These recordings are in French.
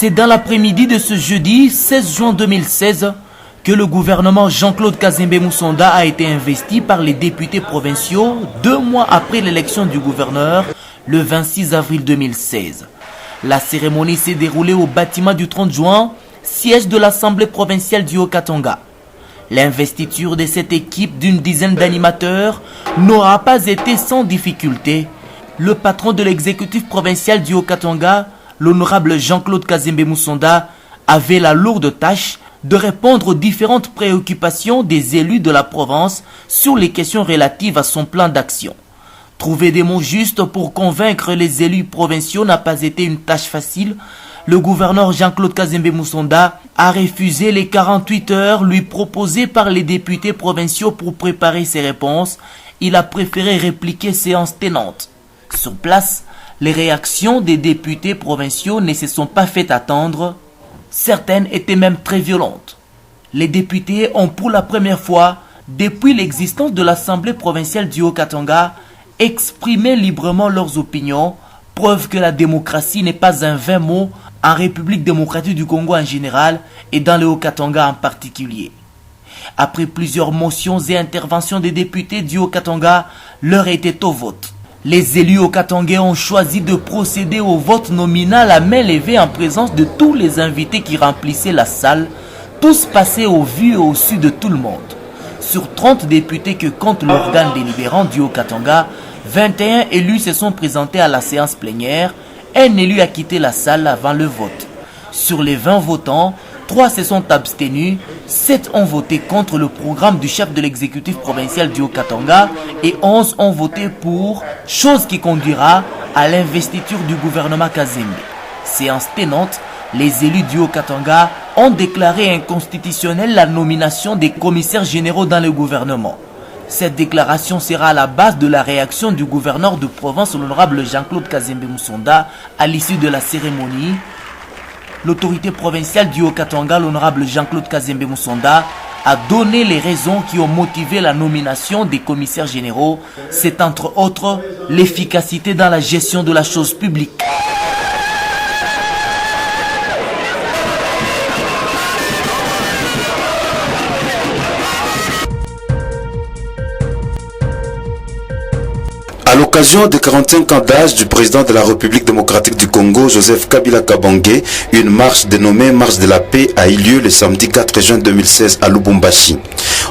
C'est dans l'après-midi de ce jeudi 16 juin 2016 que le gouvernement Jean-Claude Kazembe Moussonda a été investi par les députés provinciaux 2 mois après l'élection du gouverneur, le 26 avril 2016. La cérémonie s'est déroulée au bâtiment du 30 juin, siège de l'Assemblée provinciale du Haut-Katanga. L'investiture de cette équipe d'une dizaine d'animateurs n'aura pas été sans difficulté. Le patron de l'exécutif provincial du Haut-Katanga, l'honorable Jean-Claude Kazembe Moussonda, avait la lourde tâche de répondre aux différentes préoccupations des élus de la province sur les questions relatives à son plan d'action. Trouver des mots justes pour convaincre les élus provinciaux n'a pas été une tâche facile. Le gouverneur Jean-Claude Kazembe Moussonda a refusé les 48 heures lui proposées par les députés provinciaux pour préparer ses réponses. Il a préféré répliquer séance tenante. Sur place, les réactions des députés provinciaux ne se sont pas fait attendre. Certaines étaient même très violentes. Les députés ont pour la première fois, depuis l'existence de l'Assemblée provinciale du Haut-Katanga, exprimé librement leurs opinions, preuve que la démocratie n'est pas un vain mot en République démocratique du Congo en général et dans le Haut-Katanga en particulier. Après plusieurs motions et interventions des députés du Haut-Katanga, l'heure était au vote. Les élus haut-katangais ont choisi de procéder au vote nominal à main levée en présence de tous les invités qui remplissaient la salle, tous passés au vu et au su de tout le monde. Sur 30 députés que compte l'organe délibérant du Haut-Katanga, 21 élus se sont présentés à la séance plénière. Un élu a quitté la salle avant le vote. Sur les 20 votants, 3 se sont abstenus, 7 ont voté contre le programme du chef de l'exécutif provincial du Haut-Katanga et 11 ont voté pour, chose qui conduira à l'investiture du gouvernement Kazembe. Séance tenante, les élus du Haut-Katanga ont déclaré inconstitutionnelle la nomination des commissaires généraux dans le gouvernement. Cette déclaration sera à la base de la réaction du gouverneur de province, l'honorable Jean-Claude Kazembe Moussonda, à l'issue de la cérémonie. L'autorité provinciale du Haut-Katanga, l'honorable Jean-Claude Kazembe Moussonda, a donné les raisons qui ont motivé la nomination des commissaires généraux. C'est entre autres l'efficacité dans la gestion de la chose publique. À l'occasion des 45 ans d'âge du président de la République démocratique du Congo, Joseph Kabila Kabange, une marche dénommée Marche de la paix a eu lieu le samedi 4 juin 2016 à Lubumbashi.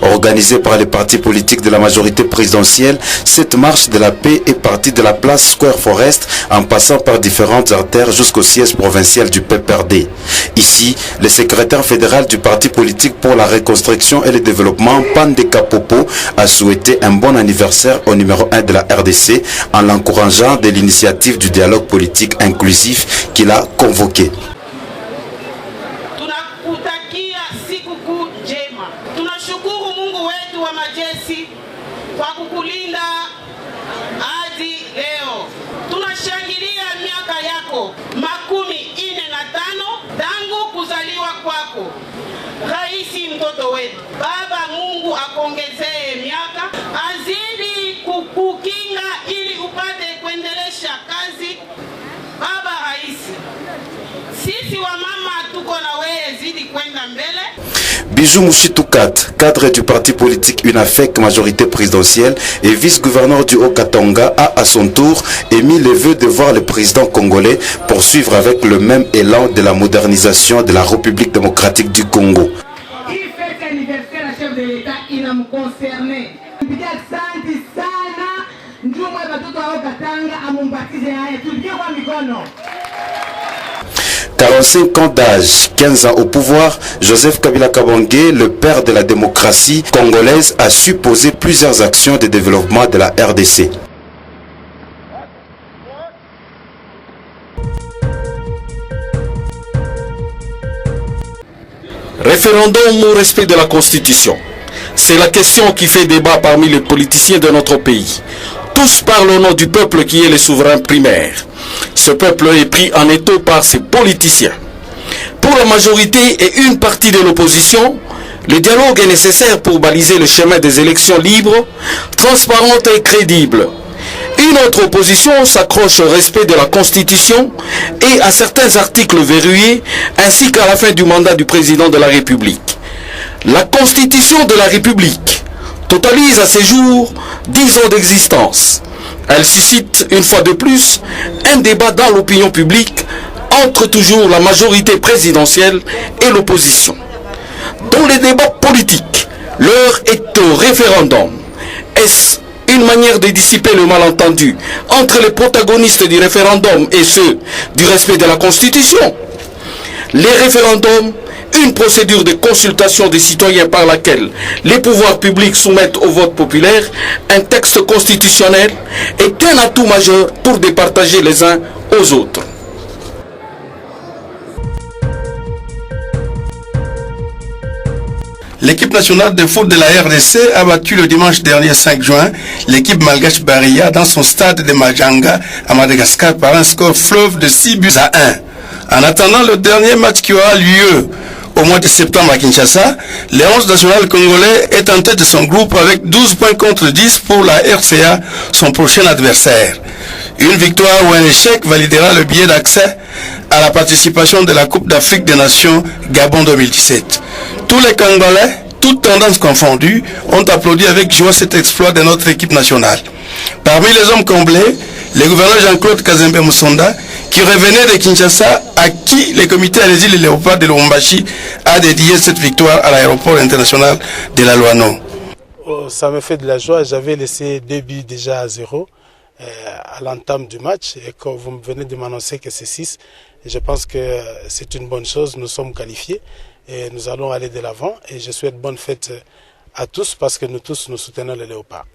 Organisée par les partis politiques de la majorité présidentielle, cette marche de la paix est partie de la place Square Forest en passant par différentes artères jusqu'au siège provincial du PPRD. Ici, le secrétaire fédéral du parti politique pour la reconstruction et le développement, Pandeka Popo, a souhaité un bon anniversaire au numéro 1 de la RDC en l'encourageant de l'initiative du dialogue politique inclusif qu'il a convoqué. Kwa kukulinda hadi leo. Tunashangilia miaka yako 45 tangu kuzaliwa kwako. Raisi mtoto wetu. Baba Mungu akuongezee miaka, azidi kukukinga ili upate kuendelesha kazi. Baba Raisi, sisi wa mama tuko na wewe, zidi kwenda mbele. Bijou Mouchitoukat, cadre du parti politique UNAFEC majorité présidentielle et vice-gouverneur du Haut-Katanga, a à son tour émis le vœu de voir le président congolais poursuivre avec le même élan de la modernisation de la République démocratique du Congo. Il fait anniversaire à chef de l'État, il a me concerné. 45 ans d'âge, 15 ans au pouvoir, Joseph Kabila Kabange, le père de la démocratie congolaise, a su poser plusieurs actions de développement de la RDC. Référendum au respect de la Constitution. C'est la question qui fait débat parmi les politiciens de notre pays. Tous parlent au nom du peuple qui est le souverain primaire. Ce peuple est pris en étau par ses politiciens. Pour la majorité et une partie de l'opposition, le dialogue est nécessaire pour baliser le chemin des élections libres, transparentes et crédibles. Une autre opposition s'accroche au respect de la Constitution et à certains articles verrouillés, ainsi qu'à la fin du mandat du président de la République. La Constitution de la République totalise à ce jour 10 ans d'existence. Elle suscite une fois de plus un débat dans l'opinion publique entre toujours la majorité présidentielle et l'opposition. Dans les débats politiques, l'heure est au référendum. Est-ce une manière de dissiper le malentendu entre les protagonistes du référendum et ceux du respect de la Constitution? Les référendums, une procédure de consultation des citoyens par laquelle les pouvoirs publics soumettent au vote populaire un texte constitutionnel, est un atout majeur pour départager les uns aux autres. L'équipe nationale de foot de la RDC a battu le dimanche dernier 5 juin l'équipe malgache Baria dans son stade de Majanga à Madagascar par un score fleuve de 6-1. En attendant le dernier match qui aura lieu au mois de septembre à Kinshasa, le 11 national congolais est en tête de son groupe avec 12 points contre 10 pour la RCA, son prochain adversaire. Une victoire ou un échec validera le billet d'accès à la participation de la Coupe d'Afrique des Nations Gabon 2017. Tous les Congolais, toutes tendances confondues, ont applaudi avec joie cet exploit de notre équipe nationale. Parmi les hommes comblés, le gouverneur Jean-Claude Kazembe Moussonda, qui revenait de Kinshasa, à qui le comité à l'Asile et Léopard de Lubumbashi a dédié cette victoire à l'aéroport international de la Loano. Ça me fait de la joie, j'avais laissé 2 buts déjà à 0 à l'entame du match, et quand vous venez de m'annoncer que c'est 6, je pense que c'est une bonne chose, nous sommes qualifiés et nous allons aller de l'avant, et je souhaite bonne fête à tous parce que nous tous nous soutenons les Léopards.